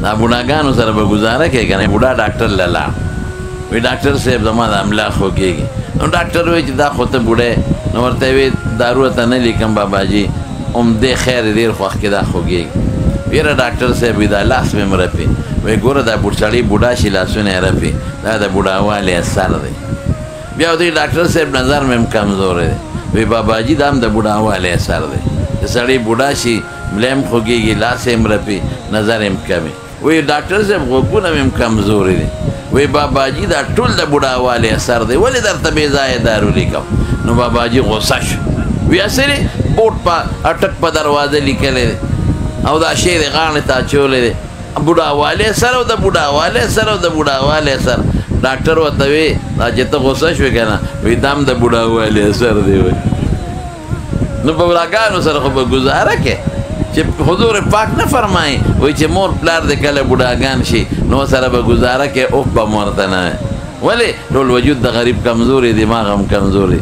دا بوډاګانو سره به ګزاره کوي که نه بوډا ډاکټر له لاړ وایي ډاکټر صاحب زما د املا خوږېږي نو ډاکټر وایي چې دا خو ته بوډی نو ورته یې وایي دارو ورته نه لیکم باباجي عمدې خیر ډېر خوښ کې دا خوږېږي یاره ډاکټر صاحب وایي دا لاس مې م رپي وایي ګوره دا سړی بوډا شي لاسونه یې رپي دا د بوډاوالي اثر دی بیا ورته ډاکټر صاحب نظر مې هم کمزوری دی وایي باباجي دا هم د بوډاوالي اثر دی د سړی بوډا شي ملی هم خوږېږي لاس یې م رپي نظر یې م کمي وایي ډاکټر صاحب غوږونه مې هم کمزوري دي وایي باباجي دا ټول د بوډاوالي اثر دی ولې درته بې ځایه دارو لیکم نو باباجي غوسه شو وایي اصلې بوټ په اټک په دروازه لیکلی دی او دا شی د غاړې ته اچولی دی بوډاوالي اثر او د بوډاوالي اثر او د بوډاوالي اثر ډاکټر ورته وایي دا چې ته غوسه شوې که نه وایي دا هم د بوډاوالي اثر دی وایي نو په بوډاګانو سره خو به ګزاره کې چې حضور پاک نه فرمایي وایي چې مور پلار د کله بوډاګان شي نو سره به ګزاره کې اوف به ورته نه ولې ټول وجود د غریب کمزوري دماغ هم کمزوري